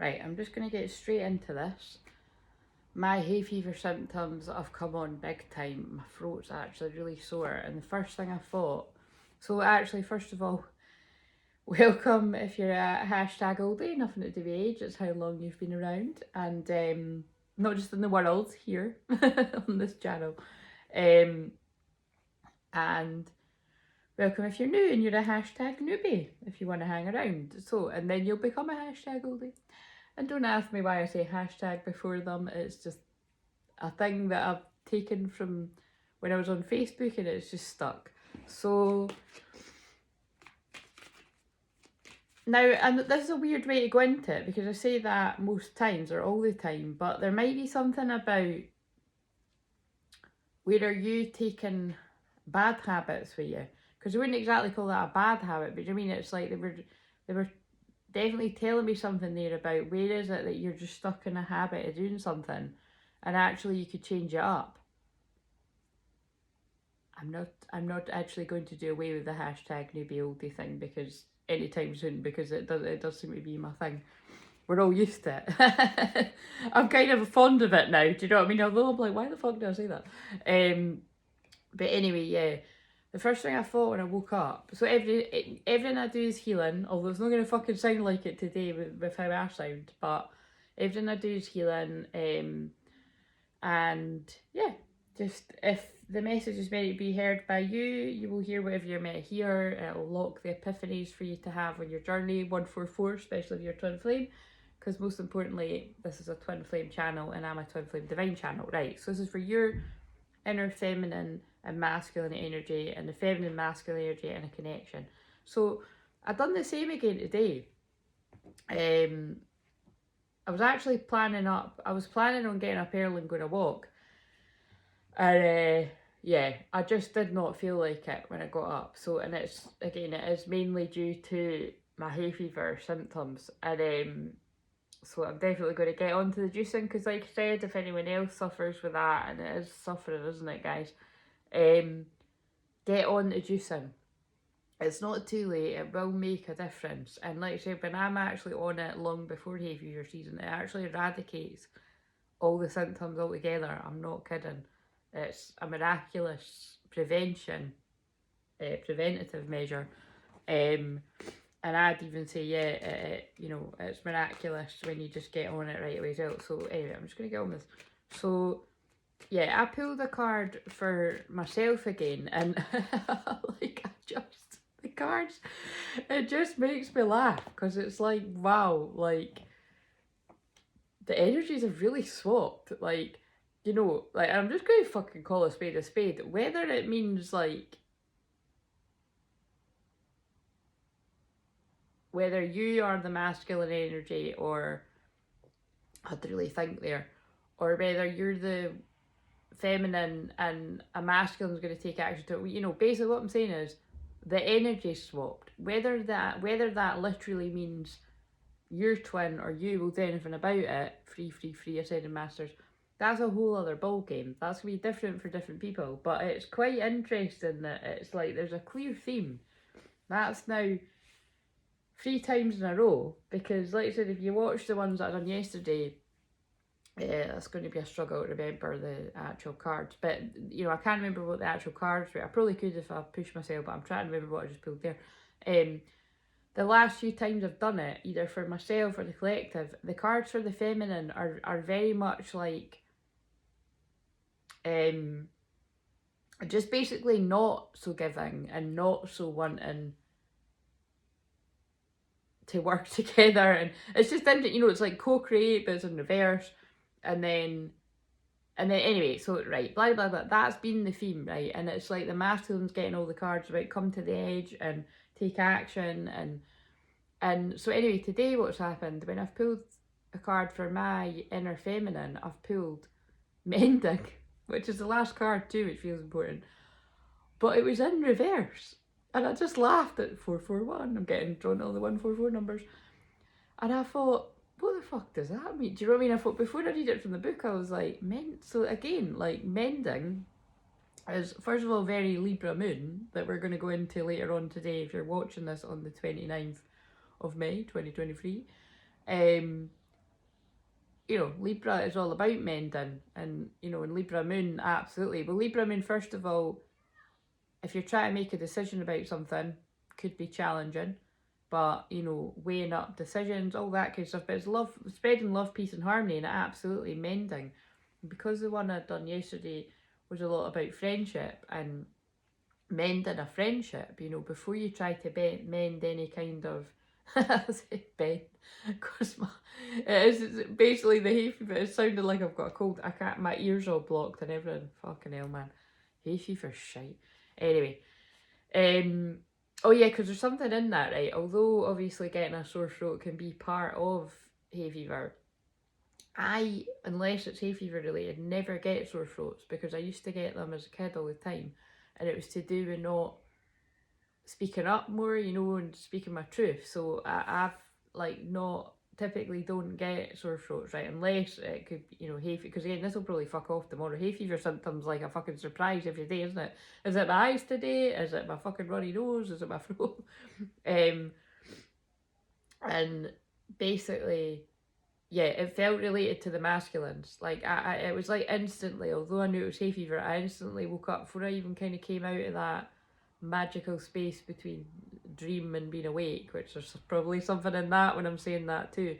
Right, I'm just going to get straight into this. My hay fever symptoms have come on big time. My throat's actually really sore, and the first thing I thought. So, actually, first of all, welcome if you're a hashtag oldie, nothing to do with age, it's how long you've been around, and not just in the world, here on this channel. Um, and welcome if you're new and you're a hashtag newbie, if you want to hang around. So, and then you'll become a hashtag oldie. And don't ask me why I say hashtag before them, it's just a thing that I've taken from when I was on Facebook and it's just stuck. So now, and this is a weird way to go into it because I say that most times or all the time, but there might be something about where are you taking bad habits with you? Because I wouldn't exactly call that a bad habit, but I mean it's like they were definitely telling me something there about where is it that you're just stuck in a habit of doing something and actually you could change it up. I'm not actually going to do away with the hashtag newbie oldie thing because anytime soon, because it does seem to be my thing. We're all used to it. I'm kind of fond of it now, do you know what I mean? Although I'm like, why the fuck did I say that? But anyway, yeah. The first thing I thought when I woke up, so everything I do is healing, although it's not going to fucking sound like it today with how I sound, but everything I do is healing, and yeah, just if the message is meant to be heard by you, you will hear whatever you're meant to hear. It'll lock the epiphanies for you to have on your journey, 144, especially if you're twin flame, because most importantly, this is a twin flame channel and I'm a twin flame divine channel, right? So this is for your inner feminine and masculine energy and the feminine masculine energy and a connection. So I've done the same again today. I was actually planning on getting up early and going to walk. And yeah, I just did not feel like it when I got up. So, and it is mainly due to my hay fever symptoms. And so I'm definitely going to get onto the juicing because, like I said, if anyone else suffers with that, and it is suffering, isn't it, guys? Get on to juicing. It's not too late, it will make a difference. And like I said, when I'm actually on it long before hay fever season, it actually eradicates all the symptoms altogether. I'm not kidding. It's a miraculous preventative measure. And I'd even say, yeah, it's miraculous when you just get on it right away as well. So anyway, I'm just going to get on this. So yeah, I pulled a card for myself again, and the cards, it just makes me laugh because it's like, wow, like the energies have really swapped. Like, I'm just going to fucking call a spade, whether it means like whether you are the masculine energy, or I had to really think there, or whether you're the feminine and a masculine is going to take action to it. Basically what I'm saying is the energy swapped. Whether that literally means your twin or you will do anything about it, free ascended masters, that's a whole other ball game. That's going to be different for different people, but it's quite interesting that it's like there's a clear theme. That's now 3 times in a row, because like I said, if you watch the ones that I done yesterday, it's going to be a struggle to remember the actual cards. But, I can't remember what the actual cards were. I probably could if I pushed myself, but I'm trying to remember what I just pulled there. The last few times I've done it, either for myself or the collective, the cards for the feminine are very much like just basically not so giving and not so wanting to work together. And it's just interesting, it's like co-create, but it's in reverse. And then anyway, so right, blah blah blah, that's been the theme, right? And it's like the masculine's getting all the cards about come to the edge and take action, and so anyway, today what's happened, when I've pulled a card for my inner feminine, I've pulled mending, which is the last card too, which feels important, but it was in reverse, and I just laughed at 441. I'm getting drawn all the 144 numbers, and I thought, what the fuck does that mean? Do you know what I mean? I thought before I read it from the book, I was like, so again, like mending is, first of all, very Libra moon, that we're going to go into later on today if you're watching this on the 29th of May 2023. you know, Libra is all about mending, and, you know, in Libra moon, absolutely. But Libra moon, first of all, if you're trying to make a decision about something, could be challenging. But, you know, weighing up decisions, all that kind of stuff. But it's love, spreading love, peace and harmony, and absolutely mending. Because the one I'd done yesterday was a lot about friendship and mending a friendship, you know, before you try to mend any kind of bend. Of course, it's basically the hay fever. It sounded like I've got a cold. I can't. My ears all blocked and everything. Fucking hell, man. Hay fever shite. Anyway, oh yeah, because there's something in that, right? Although obviously getting a sore throat can be part of hay fever, I, unless it's hay fever related, never get sore throats, because I used to get them as a kid all the time, and it was to do with not speaking up more, you know, and speaking my truth. So I've like not typically don't get sore throats, right? Unless it could, you know, hay fever. Because again, this will probably fuck off tomorrow. Hay fever symptoms like a fucking surprise every day, isn't it? Is it my eyes today? Is it my fucking runny nose? Is it my throat? And basically, yeah, it felt related to the masculines. Like it was like instantly, although I knew it was hay fever, I instantly woke up before I even kind of came out of that magical space between dream and being awake, which there's probably something in that when I'm saying that too.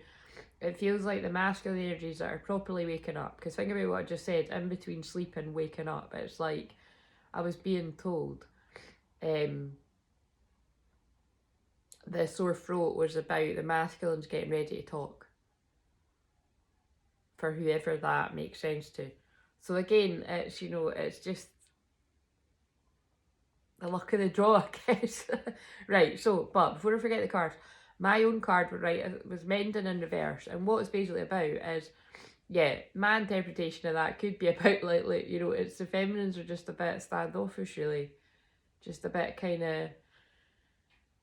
It feels like the masculine energies that are properly waking up. Because think about what I just said, in between sleep and waking up, it's like I was being told the sore throat was about the masculines getting ready to talk. For whoever that makes sense to. So again, it's, you know, it's just the luck of the draw, I guess. Right, so, but before I forget the cards, my own card, right, it was mending in reverse. And what it's basically about is, yeah, my interpretation of that could be about, like you know, it's the feminines are just a bit standoffish, really. Just a bit kind of,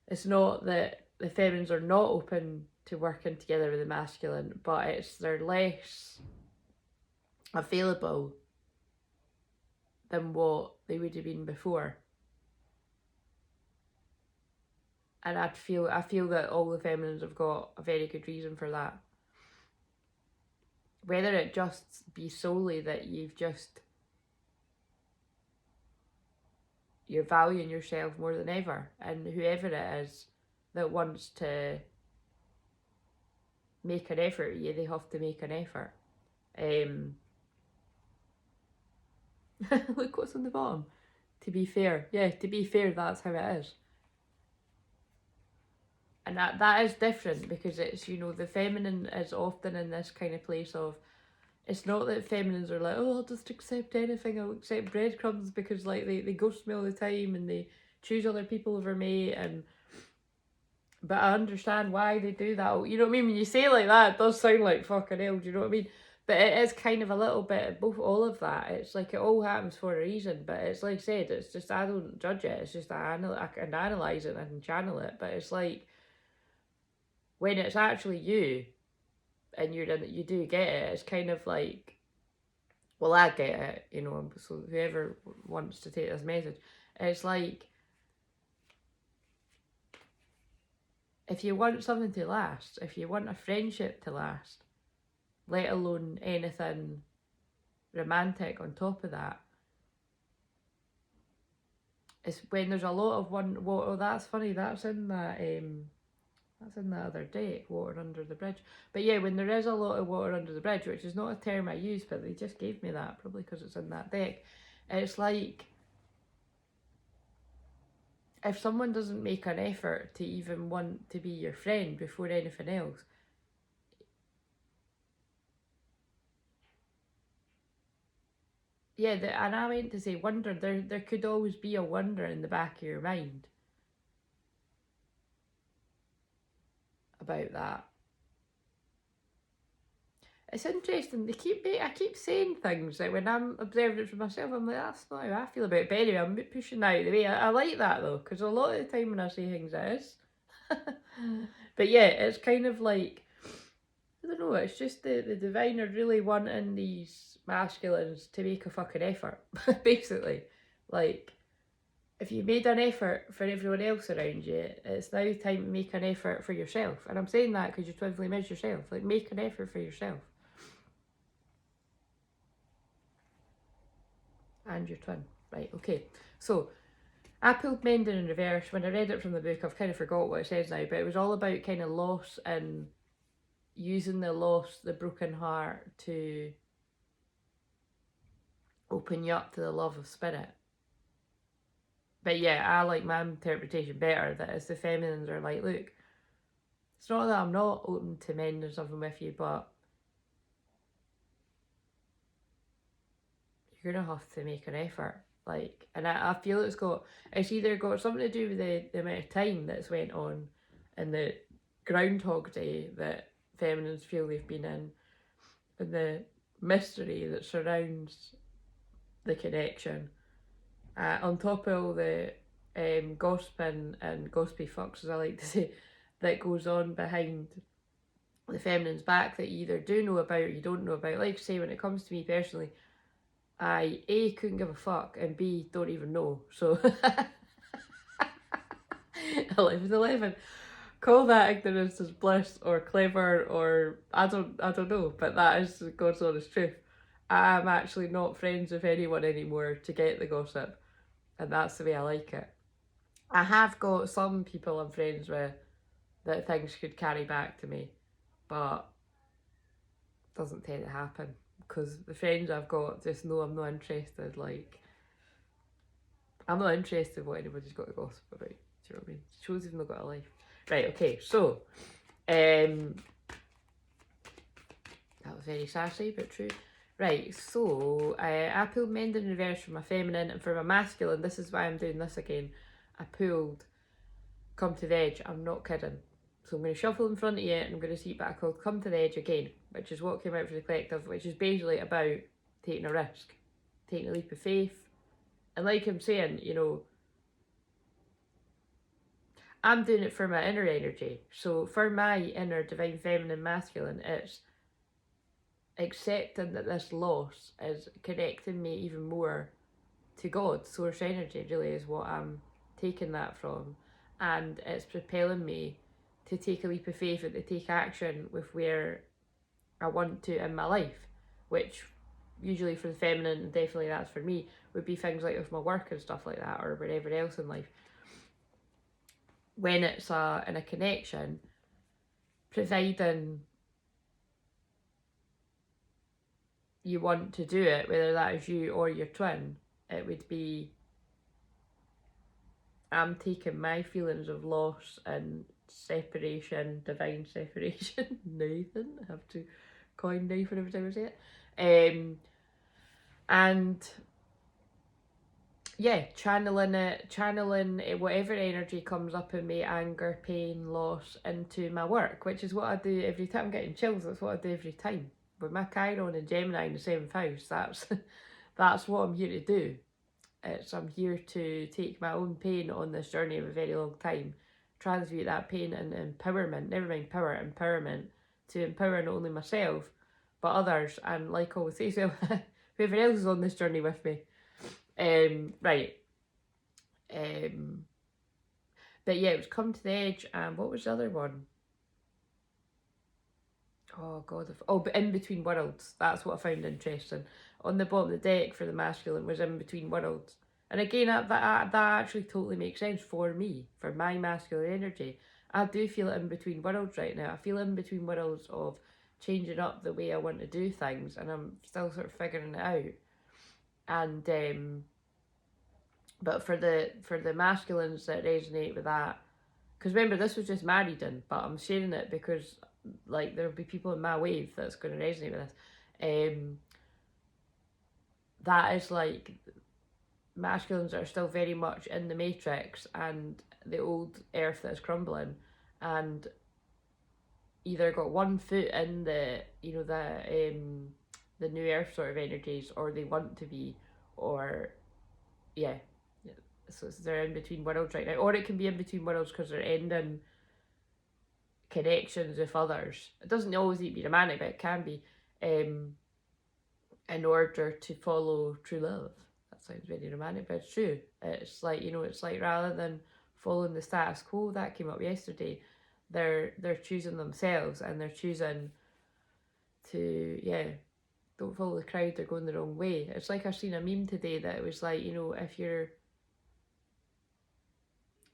it's not that the feminines are not open to working together with the masculine, but it's they're less available than what they would have been before. And I feel that all the feminines have got a very good reason for that. Whether it just be solely that you're valuing yourself more than ever, and whoever it is that wants to make an effort, yeah, they have to make an effort. Look what's on the bottom. To be fair, yeah, to be fair, that's how it is. And that is different, because it's, you know, the feminine is often in this kind of place of, it's not that feminines are like, oh, I'll just accept anything, I'll accept breadcrumbs, because like they ghost me all the time and they choose other people over me, but I understand why they do that. You know what I mean? When you say it like that, it does sound like fucking hell, do you know what I mean? But it is kind of a little bit of both, all of that. It's like it all happens for a reason, but it's like I said, it's just, I don't judge it, it's just I can analyse it and I can channel it, but it's like, when it's actually you, and you're in it, you do get it, it's kind of like, well, I get it, you know, so whoever wants to take this message, it's like, if you want something to last, if you want a friendship to last, let alone anything romantic on top of that, it's when there's a lot of one, well, oh, that's funny, that's in that other deck, water under the bridge. But yeah, when there is a lot of water under the bridge, which is not a term I use, but they just gave me that, probably because it's in that deck, it's like, if someone doesn't make an effort to even want to be your friend before anything else, yeah, and I meant to say wonder, there could always be a wonder in the back of your mind about that. It's interesting, I keep saying things that when I'm observing it for myself, I'm like, that's not how I feel about it. But anyway, I'm pushing that out of the way. I like that though, because a lot of the time when I say things, it is. But yeah, it's kind of like, I don't know, it's just the divine are really wanting these masculines to make a fucking effort, basically. Like, if you made an effort for everyone else around you, it's now time to make an effort for yourself. And I'm saying that because you're twin flame is yourself. Like, make an effort for yourself. and your twin. Right, okay. So I pulled Mending in reverse. When I read it from the book, I've kind of forgot what it says now, but it was all about kind of loss and using the loss, the broken heart, to open you up to the love of spirit. But yeah, I like my interpretation better, that as the feminines are like, look, it's not that I'm not open to mending something with you, but you're gonna have to make an effort. Like, and I feel it's either got something to do with the amount of time that's went on and the Groundhog Day that feminines feel they've been in, and the mystery that surrounds the connection, on top of all the gossiping and gossipy fucks, as I like to say, that goes on behind the feminine's back that you either do know about or you don't know about. Like I say, when it comes to me personally, I A, couldn't give a fuck, and B, don't even know. So 11. Call that ignorance as bliss or clever, or I don't know, but that is God's honest truth. I'm actually not friends with anyone anymore to get the gossip, and that's the way I like it. I have got some people I'm friends with that things could carry back to me, but it doesn't tend to happen, because the friends I've got just know I'm not interested. Like, I'm not interested in what anybody's got to gossip about. Do you know what I mean? It shows you've not got a life. Right, okay, so that was very sassy, but true. Right, so I pulled Mend in reverse for my feminine, and for my masculine, this is why I'm doing this again. I pulled Come to the Edge. I'm not kidding. So I'm going to shuffle in front of you, and I'm going to see what I called Come to the Edge again, which is what came out for the collective, which is basically about taking a risk, taking a leap of faith. And like I'm saying, you know, I'm doing it for my inner energy. So for my inner divine feminine masculine, it's accepting that this loss is connecting me even more to God. Source energy really is what I'm taking that from. And it's propelling me to take a leap of faith and to take action with where I want to in my life, which usually for the feminine, and definitely that's for me, would be things like with my work and stuff like that, or wherever else in life. When it's in a connection, providing you want to do it, whether that is you or your twin, it would be, I'm taking my feelings of loss and separation, divine separation, Nathan, I have to coin Nathan every time I say it, and yeah, channeling whatever energy comes up in me, anger, pain, loss, into my work, which is what I do every time. I'm getting chills. That's what I do every time with my Chiron and Gemini in the 7th house. That's what I'm here to do. I'm here to take my own pain on this journey of a very long time, transmute that pain into empowerment, never mind power, empowerment, to empower not only myself but others, and like I always say, so whoever else is on this journey with me. Right. But yeah, it was Come to the Edge, and what was the other one? Oh god, but In Between Worlds. That's what I found interesting. On the bottom of the deck for the masculine was In Between Worlds. And again, that actually totally makes sense for me, for my masculine energy. I do feel in between worlds right now. I feel in between worlds of changing up the way I want to do things, and I'm still sort of figuring it out. And but for the masculines that resonate with that, because remember, this was just married in, but I'm sharing it because like there'll be people in my wave that's going to resonate with this. That is like masculines are still very much in the matrix and the old earth that is crumbling, and either got one foot in the, you know, the new earth sort of energies, or they want to be, or yeah, so they're in between worlds right now. Or it can be in between worlds because they're ending connections with others. It doesn't always need to be romantic, but it can be, in order to follow true love. That sounds very romantic, but it's true. It's like, you know, it's like rather than following the status quo, that came up yesterday, they're choosing themselves, and they're choosing to, yeah, don't follow the crowd, they're going the wrong way. It's like I seen a meme today that it was like, you know, if you're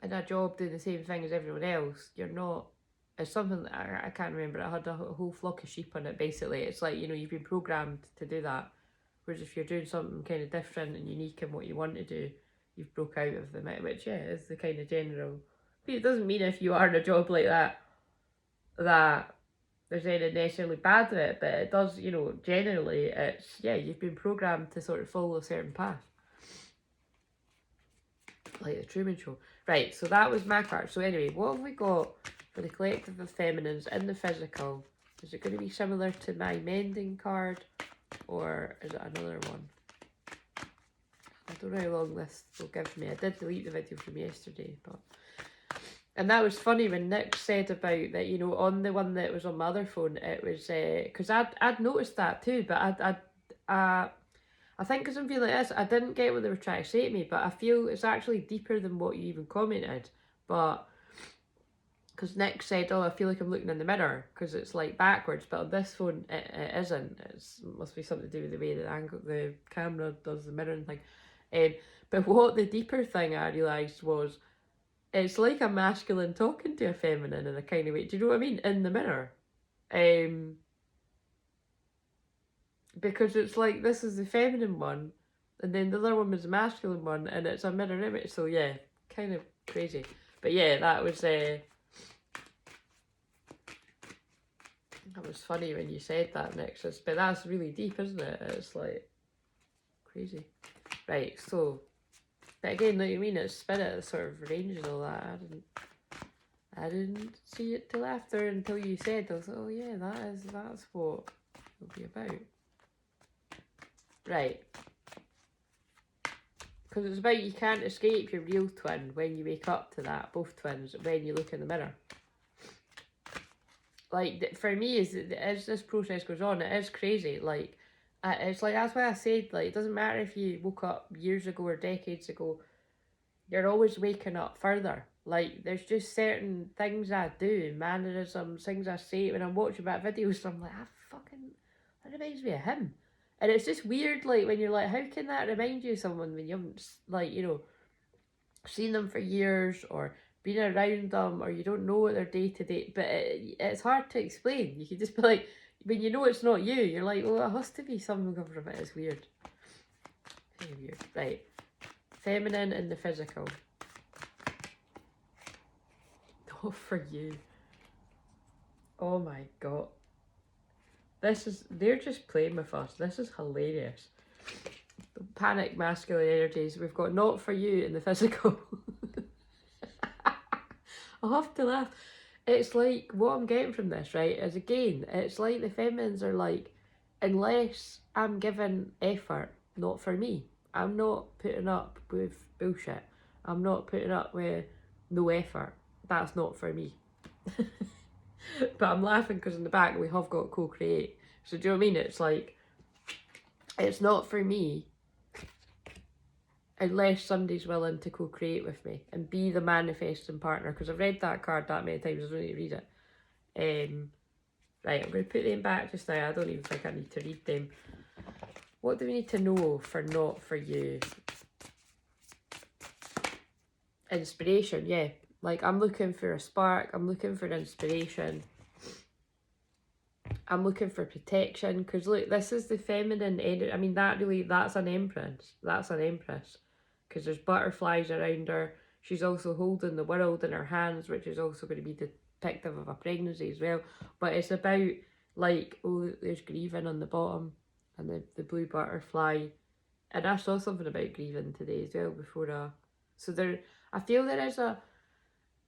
in a job doing the same thing as everyone else, you're not. It's something that I can't remember. It had a whole flock of sheep on it. Basically, it's like, you know, you've been programmed to do that. Whereas if you're doing something kind of different and unique in what you want to do, you've broke out of the mix. Which, yeah, is the kind of general. It doesn't mean if you are in a job like that there's anything necessarily bad with it, but it does, you know, generally it's, yeah, you've been programmed to sort of follow a certain path. Like the Truman Show. Right, so that was my card. So anyway, what have we got for the collective of feminines in the physical? Is it going to be similar to my mending card, or is it another one? I don't know how long this will give me. I did delete the video from yesterday, but... And that was funny when Nick said about that, you know, on the one that was on my other phone, it was, because I'd noticed that too, but I think because I'm feeling like this, I didn't get what they were trying to say to me, but I feel it's actually deeper than what you even commented. But because Nick said, oh, I feel like I'm looking in the mirror because it's like backwards, but on this phone it isn't. It must be something to do with the way the camera does the mirroring thing. But what the deeper thing I realised was, it's like a masculine talking to a feminine in a kind of way. Do you know what I mean? In the mirror. Because it's like, this is the feminine one, and then the other one was the masculine one, and it's a mirror image. So yeah, kind of crazy. But yeah, that was funny when you said that, Nexus. But that's really deep, isn't it? It's like crazy. Right, so, but again, like you mean, it's spirit sort of range and all that. I didn't see it till after, until you said. I was like, oh yeah, that's what it'll be about. Right. Because it's about, you can't escape your real twin when you wake up to that, both twins, when you look in the mirror. Like, for me, as this process goes on, it is crazy. Like, it's like, that's why I said, like, it doesn't matter if you woke up years ago or decades ago, you're always waking up further. Like, there's just certain things I do, mannerisms, things I say when I'm watching back videos, I'm like, that reminds me of him. And it's just weird, like, when you're like, how can that remind you of someone when you haven't, like, you know, seen them for years, or been around them, or you don't know what their day-to-day, but it's hard to explain. You can just be like, when you know it's not you, you're like, well, it has to be something coming from it. It's weird. Very weird. Right. Feminine and the physical. Not for you. Oh my god. They're just playing with us. This is hilarious. The panic masculine energies. We've got not for you in the physical. I'll have to laugh. It's like, what I'm getting from this, right, is again, it's like the feminines are like, unless I'm giving effort, not for me. I'm not putting up with bullshit. I'm not putting up with no effort. That's not for me. But I'm laughing because in the back we have got co-create. So do you know what I mean? It's like, it's not for me unless somebody's willing to co-create with me and be the manifesting partner. Because I've read that card that many times, I don't need to read it. Right, I'm going to put them back just now. I don't even think I need to read them. What do we need to know for not for you? Inspiration, yeah. Like, I'm looking for a spark. I'm looking for inspiration. I'm looking for protection. Because, look, this is the feminine energy. I mean, that's an empress. That's an empress. Because there's butterflies around her. She's also holding the world in her hands, which is also going to be depictive of a pregnancy as well. But it's about, like, oh, there's grieving on the bottom. And the blue butterfly. And I saw something about grieving today as well before. So I feel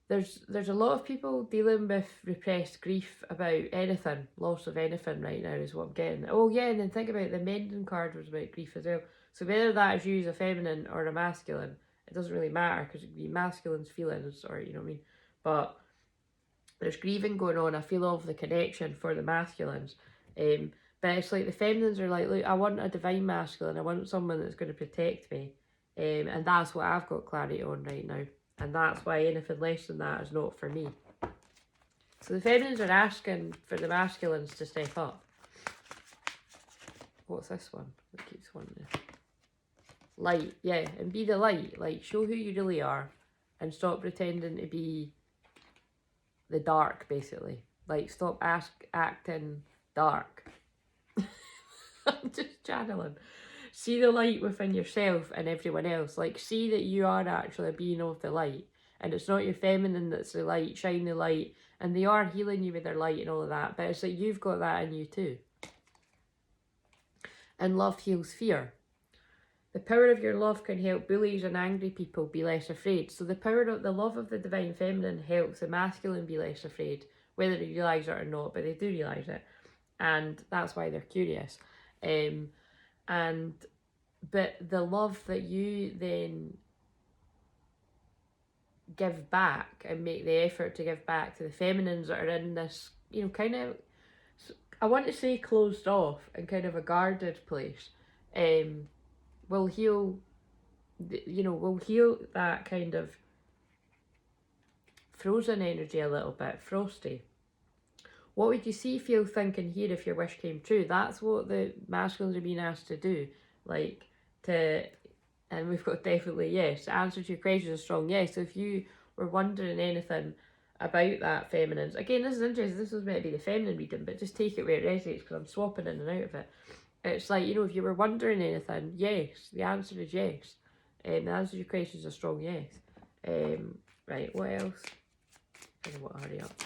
there's a lot of people dealing with repressed grief about anything, loss of anything right now is what I'm getting. Oh yeah, and then think about the mending card was about grief as well. So whether that is you as a feminine or a masculine, it doesn't really matter, because it could be masculine's feelings, or you know what I mean. But there's grieving going on. I feel all of the connection for the masculines. But it's like the feminines are like, look, I want a divine masculine. I want someone that's going to protect me. And that's what I've got clarity on right now. And that's why anything less than that is not for me. So the feminines are asking for the masculines to step up. What's this one? It keeps wanting to... Light, yeah, and be the light. Like, show who you really are and stop pretending to be the dark, basically. Like, stop acting dark. I'm just channeling. See the light within yourself and everyone else. Like, see that you are actually a being of the light. And it's not your feminine that's the light, shine the light. And they are healing you with their light and all of that. But it's like you've got that in you too. And love heals fear. The power of your love can help bullies and angry people be less afraid. So the power of the love of the divine feminine helps the masculine be less afraid, whether they realise it or not, but they do realise it. And that's why they're curious. But the love that you then give back and make the effort to give back to the feminines that are in this, you know, kind of, I want to say closed off and kind of a guarded place, will heal, you know, will heal that kind of frozen energy a little bit, frosty. What would you see, feel, think and hear if your wish came true? That's what the masculines are being asked to do. Like, to, and we've got definitely yes. The answer to your question is a strong yes. So if you were wondering anything about that feminines, again, this is interesting. This was meant to be the feminine reading, but just take it where it resonates because I'm swapping in and out of it. It's like, you know, if you were wondering anything, yes. The answer is yes. The answer to your question is a strong yes. Right, what else? I don't want to hurry up.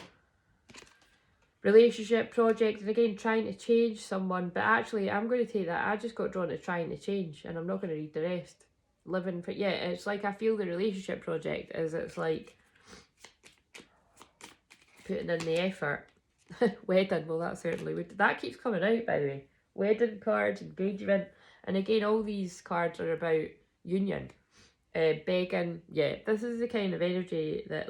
Relationship, project, and again, trying to change someone. But actually, I'm going to take that. I just got drawn to trying to change, and I'm not going to read the rest. Living for, yeah, it's like I feel the relationship project is it's like putting in the effort. Wedding, well, that certainly would. That keeps coming out, by the way. Wedding cards, engagement, and again, all these cards are about union. Begging, yeah, this is the kind of energy that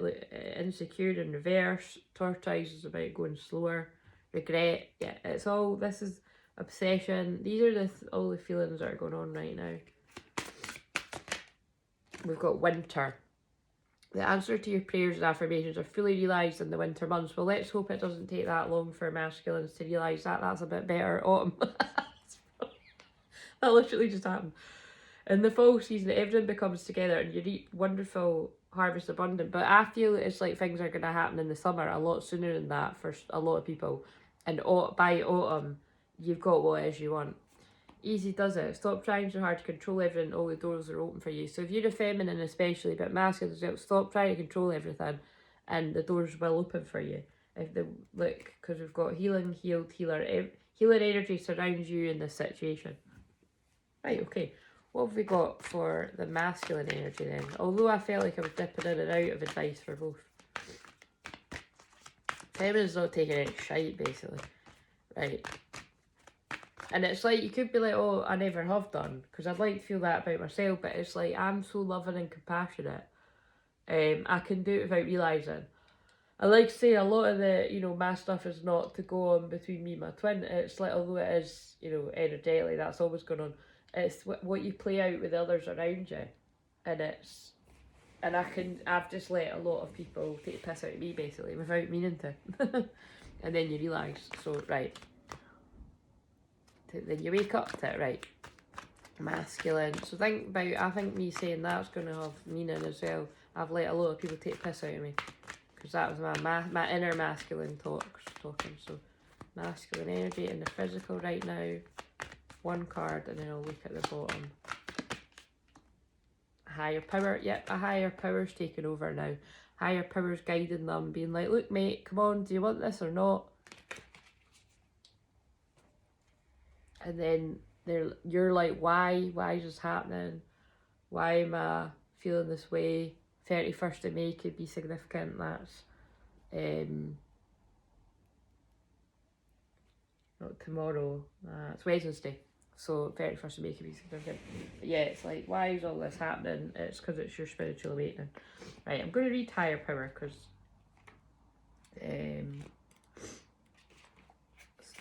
insecure in reverse. Tortoise is about going slower. Regret, yeah, it's all, this is obsession. These are all the feelings that are going on right now. We've got winter. The answer to your prayers and affirmations are fully realised in the winter months. Well, let's hope it doesn't take that long for masculines to realise that. That's a bit better. Autumn. That literally just happened. In the fall season, everything becomes together and you reap wonderful harvest abundant. But I feel it's like things are going to happen in the summer a lot sooner than that for a lot of people. And by autumn, you've got what it is you want. Easy does it. Stop trying so hard to control everything. All the doors are open for you. So if you're a feminine especially, but masculine as well, stop trying to control everything and the doors will open for you. If they look, because we've got healing, healed, healer. Healing energy surrounds you in this situation. Right, okay. What have we got for the masculine energy then? Although I felt like I was dipping in and out of advice for both. Feminine's not taking any shite, basically. Right. And it's like, you could be like, oh, I never have done. Because I'd like to feel that about myself. But it's like, I'm so loving and compassionate. I can do it without realising. I like to say a lot of the, you know, my stuff is not to go on between me and my twin. It's like, although it is, you know, energetically, that's always going on. It's what you play out with others around you. And I've just let a lot of people take the piss out of me, basically, without meaning to. And then you realise, so, right. Then you wake up to it, right. Masculine. So think about, I think me saying that's going to have meaning as well. I've let a lot of people take the piss out of me. Because that was my inner masculine talking. So, masculine energy in the physical right now. One card and then I'll look at the bottom. Higher power, yep, a higher power's taking over now. Higher power's guiding them, being like, look mate, come on, do you want this or not? And then you're like, why is this happening? Why am I feeling this way? 31st of May could be significant. That's not tomorrow, it's Wednesday. So 31st of May could be significant. But yeah, it's like, why is all this happening? It's because it's your spiritual awakening. Right, I'm going to read higher power because it's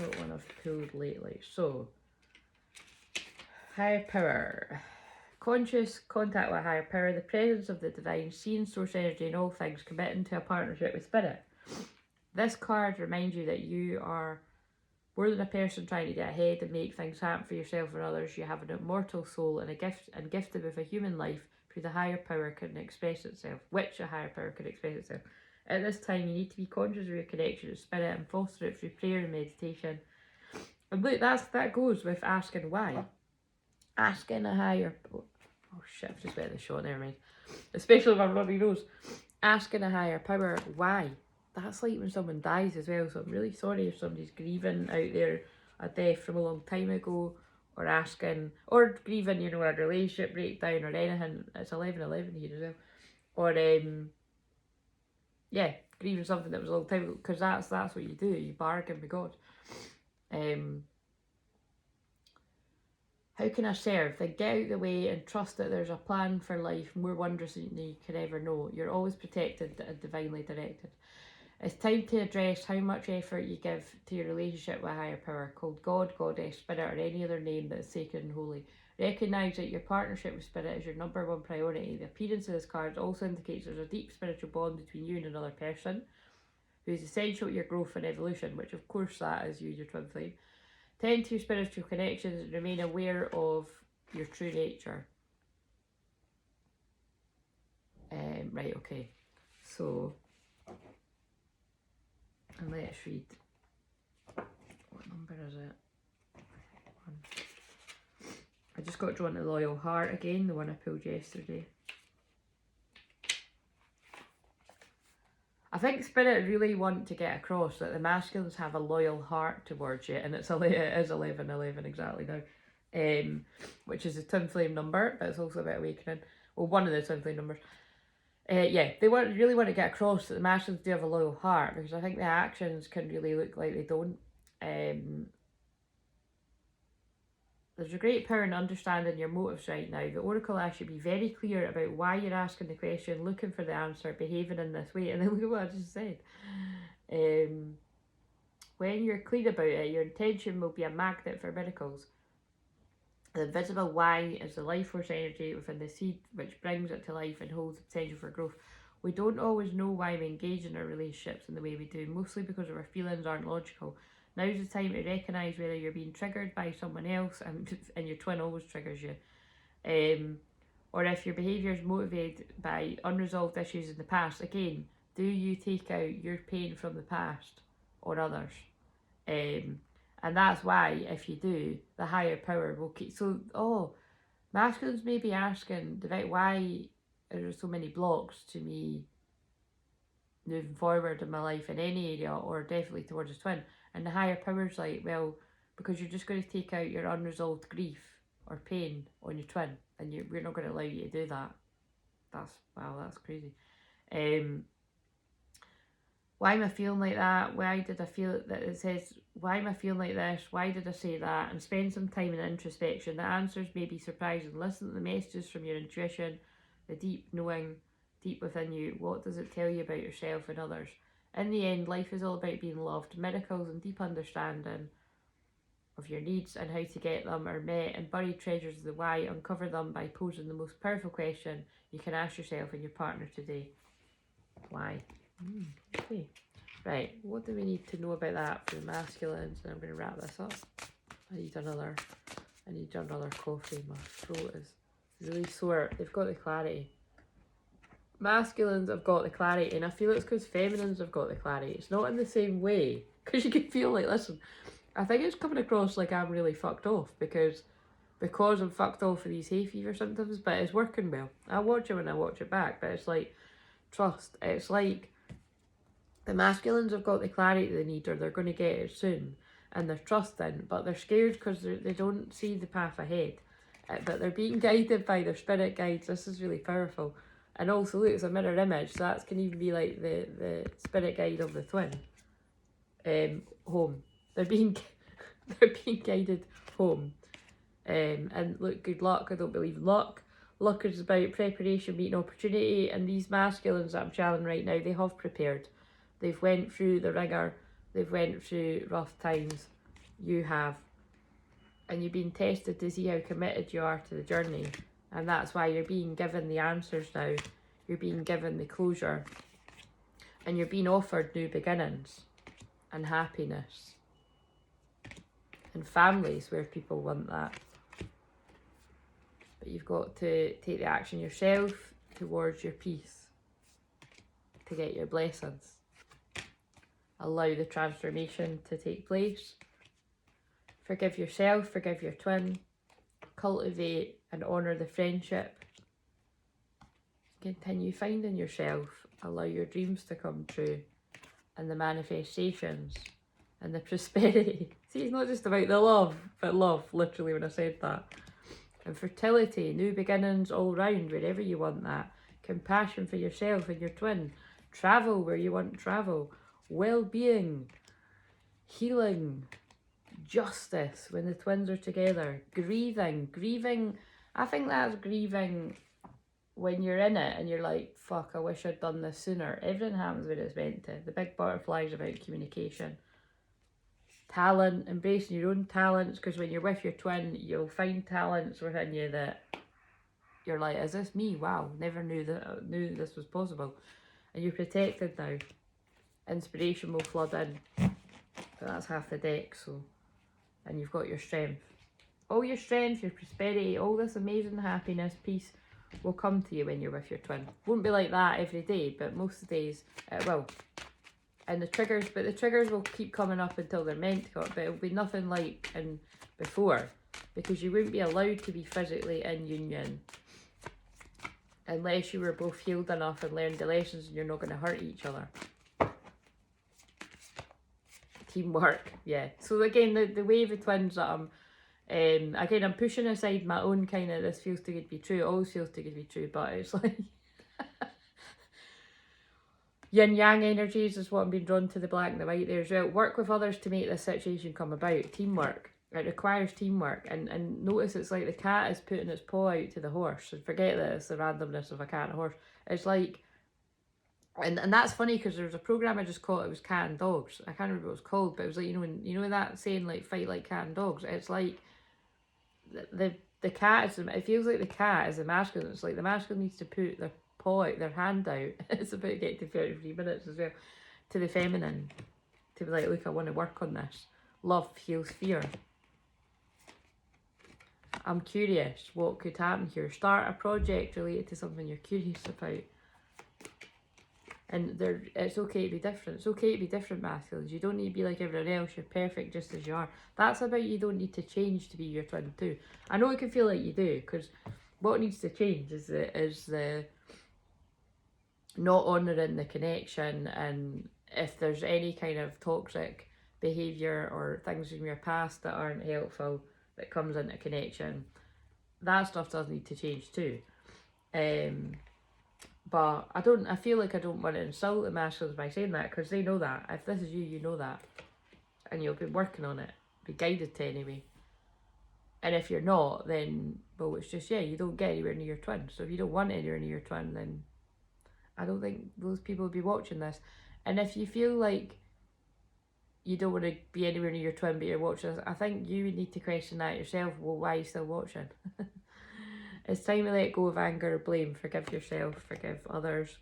not one I've pulled lately. So, higher power. Conscious contact with higher power, the presence of the divine, seeing source energy in all things, committing to a partnership with spirit. This card reminds you that you are More than a person trying to get ahead and make things happen for yourself and others, you have an immortal soul and gifted with a human life through the higher power can express itself, which a higher power can express itself. At this time, you need to be conscious of your connection to spirit and foster it through prayer and meditation. And look, that goes with asking why. Asking a higher... Oh shit, I've just wet the shot, never mind. Especially if I'm running nose. Asking a higher power why. That's like when someone dies as well, so I'm really sorry if somebody's grieving out there a death from a long time ago, or asking, or grieving, you know, a relationship breakdown or anything. It's 11:11 here as well. Or, yeah, grieving something that was a long time ago, because that's what you do, you bargain with God. How can I serve? Then get out of the way and trust that there's a plan for life more wondrous than you can ever know. You're always protected and divinely directed. It's time to address how much effort you give to your relationship with a higher power, called God, Goddess, Spirit, or any other name that is sacred and holy. Recognise that your partnership with Spirit is your number one priority. The appearance of this card also indicates there's a deep spiritual bond between you and another person who is essential to your growth and evolution, which of course that is you, your twin flame. Tend to your spiritual connections and remain aware of your true nature. Right, okay. So, and let's read. What number is it? 1. I just got drawn to the Loyal Heart again, the one I pulled yesterday. I think Spirit really want to get across that the masculines have a loyal heart towards you, and it is 11:11 exactly now, which is a twin flame number, but it's also about awakening. Well, one of the twin flame numbers. Yeah, they really want to get across that the masculines do have a loyal heart, because I think the actions can really look like they don't. There's a great power in understanding your motives right now. The Oracle asks you to be very clear about why you're asking the question, looking for the answer, behaving in this way. And then look at what I just said. When you're clear about it, your intention will be a magnet for miracles. The invisible why is the life force energy within the seed, which brings it to life and holds the potential for growth. We don't always know why we engage in our relationships in the way we do, mostly because our feelings aren't logical. Now's the time to recognise whether you're being triggered by someone else, and your twin always triggers you, or if your behaviour is motivated by unresolved issues in the past. Again, do you take out your pain from the past or others? And that's why, if you do, the higher power will keep... So, masculines may be asking, why are there so many blocks to me moving forward in my life in any area, or definitely towards a twin? And the higher power's like, well, because you're just going to take out your unresolved grief or pain on your twin, and we're not going to allow you to do that. That's crazy. Why am I feeling like that? Why did I feel that? It says, why am I feeling like this? Why did I say that? And spend some time in introspection. The answers may be surprising. Listen to the messages from your intuition, the deep knowing deep within you. What does it tell you about yourself and others? In the end, life is all about being loved. Miracles and deep understanding of your needs and how to get them are met, and buried treasures of the why. Uncover them by posing the most powerful question you can ask yourself and your partner today. Why? Okay. Right, what do we need to know about that for the masculines? And I'm going to wrap this up. I need another coffee. My throat is really sore. They've got the clarity. Masculines have got the clarity, and I feel it's because feminines have got the clarity. It's not in the same way, because you can feel like, listen, I think it's coming across like I'm really fucked off because I'm fucked off with these hay fever symptoms, but it's working well. I watch it when I watch it back, but it's like, trust. It's like the masculines have got the clarity they need, or they're going to get it soon, and they're trusting, but they're scared because they don't see the path ahead, but they're being guided by their spirit guides. This is really powerful. And also, look, it's a mirror image, so that can even be like the spirit guide of the twin. Home. They're being guided home. And look, good luck. I don't believe in luck. Luck is about preparation, meeting opportunity, and these masculines that I'm channeling right now, they have prepared. They've went through the rigour. They've went through rough times. You have. And you've been tested to see how committed you are to the journey. And that's why you're being given the answers now. You're being given the closure. And you're being offered new beginnings and happiness. and families where people want that. But you've got to take the action yourself towards your peace to get your blessings. Allow the transformation to take place. Forgive yourself, forgive your twin. Cultivate and honour the friendship. Continue finding yourself. Allow your dreams to come true. And the manifestations. And the prosperity. See, it's not just about the love, but love, literally, when I said that. And fertility, new beginnings all round, wherever you want that. Compassion for yourself and your twin. Travel where you want travel. Well-being. Healing. Justice when the twins are together. Grieving. I think that's grieving when you're in it and you're like, fuck, I wish I'd done this sooner. Everything happens when it's meant to. The big butterfly is about communication. Talent, embracing your own talents, because when you're with your twin, you'll find talents within you that you're like, is this me? Wow, never knew this was possible. And you're protected now. Inspiration will flood in. But that's half the deck, so. And you've got your strength. All your strength, your prosperity, all this amazing happiness, peace will come to you when you're with your twin. Won't be like that every day, but most of the days it will. And the triggers will keep coming up until they're meant to come up, but it'll be nothing like in before, because you wouldn't be allowed to be physically in union unless you were both healed enough and learned the lessons and you're not going to hurt each other. Teamwork, yeah. So again, the wave of twins that I'm pushing aside my own kind of, this feels too good to be true, it always feels too good to be true, but it's like yin yang energies is what I'm being drawn to, the black and the white there as well. Work with others to make this situation come about. Teamwork. It requires teamwork. And notice it's like the cat is putting its paw out to the horse. And forget that it's the randomness of a cat and a horse. It's like, and that's funny because there was a program I just caught, it was cat and dogs. I can't remember what it was called, but it was like, you know that saying like fight like cat and dogs. It's like the cat is, it feels like the cat is the masculine. It's like the masculine needs to put their paw out, their hand out. It's about to get to 33 minutes as well. To the feminine. To be like, look, I want to work on this. Love heals fear. I'm curious what could happen here. Start a project related to something you're curious about. And it's okay to be different. It's okay to be different, masculines. You don't need to be like everyone else. You're perfect just as you are. That's about you don't need to change to be your twin too. I know it can feel like you do, because what needs to change is the not honouring the connection, and if there's any kind of toxic behaviour or things from your past that aren't helpful that comes into connection, that stuff does need to change too. But I feel like I don't want to insult the masculines by saying that, because they know that. If this is you, you know that. And you'll be working on it. Be guided to anyway. And if you're not, then, well, it's just, yeah, you don't get anywhere near your twin. So if you don't want anywhere near your twin, then I don't think those people will be watching this. And if you feel like you don't want to be anywhere near your twin, but you're watching this, I think you need to question that yourself. Well, why are you still watching? It's time to let go of anger or blame. Forgive yourself, forgive others.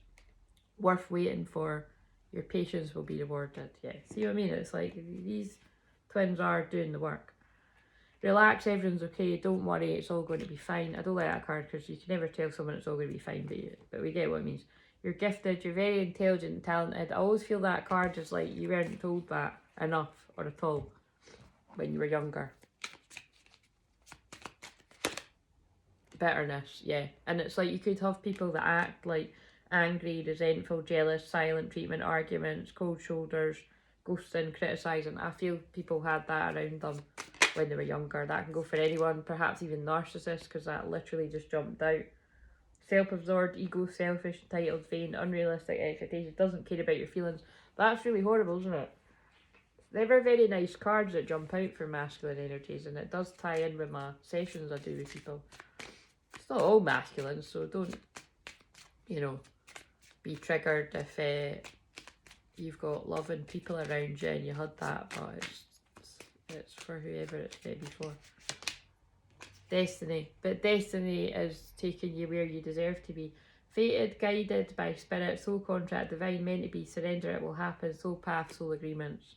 Worth waiting for. Your patience will be rewarded. Yeah, see what I mean? It's like these twins are doing the work. Relax, everyone's okay. Don't worry, it's all going to be fine. I don't like that card because you can never tell someone it's all going to be fine, but we get what it means. You're gifted, you're very intelligent and talented. I always feel that card is like you weren't told that enough or at all when you were younger. Bitterness, yeah. And it's like you could have people that act like angry, resentful, jealous, silent treatment, arguments, cold shoulders, ghosting, criticising. I feel people had that around them when they were younger. That can go for anyone, perhaps even narcissists, because that literally just jumped out. Self-absorbed, ego, selfish, entitled, vain, unrealistic expectations, doesn't care about your feelings. That's really horrible, isn't it? They're very nice cards that jump out for masculine energies, and it does tie in with my sessions I do with people. It's not all masculine, so don't, be triggered if you've got loving people around you and you had that, but it's for whoever it's meant to be for. Destiny. But destiny is taking you where you deserve to be. Fated, guided by spirit, soul contract, divine, meant to be, surrender, it will happen, soul path, soul agreements.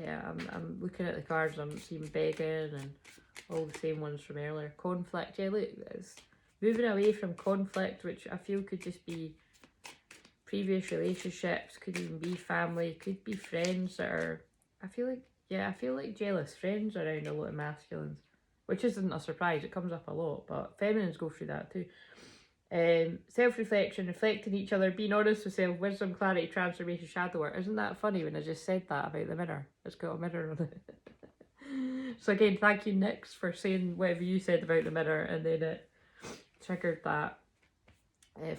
Yeah, I'm looking at the cards, I'm seeing begging and all the same ones from earlier. Conflict, yeah, look, it's moving away from conflict, which I feel could just be previous relationships, could even be family, could be friends that are, I feel like jealous friends around a lot of masculines, which isn't a surprise, it comes up a lot, but feminines go through that too. Self-reflection, reflecting each other, being honest with self, wisdom, clarity, transformation, shadow work. Isn't that funny when I just said that about the mirror? It's got a mirror on it. So again, thank you, Nix, for saying whatever you said about the mirror, and then it triggered that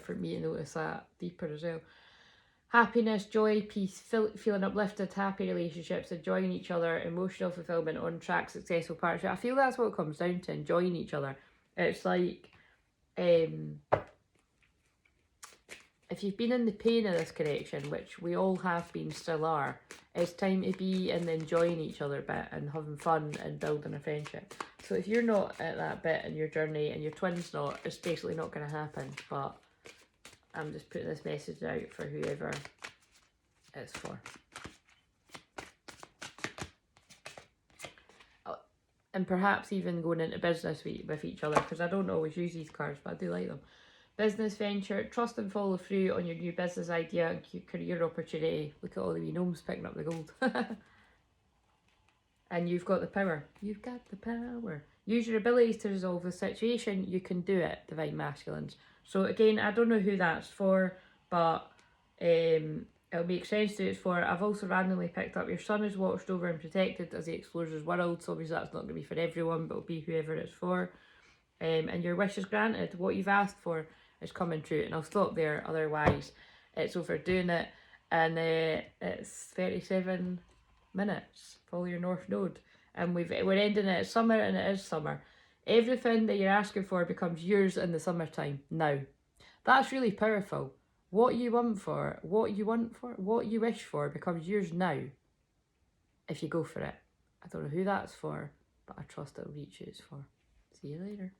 for me to notice that deeper as well. Happiness, joy, peace, feeling uplifted, happy relationships, enjoying each other, emotional fulfillment, on track, successful partnership. I feel that's what it comes down to, enjoying each other. It's like, if you've been in the pain of this connection, which we all have been, still are, it's time to be in the enjoying each other bit and having fun and building a friendship. So if you're not at that bit in your journey and your twin's not, it's basically not going to happen. But I'm just putting this message out for whoever it's for. And perhaps even going into business with each other, because I don't always use these cards, but I do like them. Business venture, trust and follow through on your new business idea and career opportunity. Look at all the wee gnomes picking up the gold. And you've got the power. You've got the power. Use your abilities to resolve the situation. You can do it, Divine Masculines. So again, I don't know who that's for, but it'll make sense to it's for. I've also randomly picked up your son is watched over and protected as he explores his world. So obviously that's not going to be for everyone, but it'll be whoever it's for. And your wish is granted. What you've asked for is coming true. And I'll stop there, otherwise it's overdoing it. And it's 37 minutes. Follow your north node. And we're ending it at summer, and it is summer. Everything that you're asking for becomes yours in the summertime now. That's really powerful. What you want for, what you wish for becomes yours now if you go for it. I don't know who that's for, but I trust it'll reach who it's for. See you later.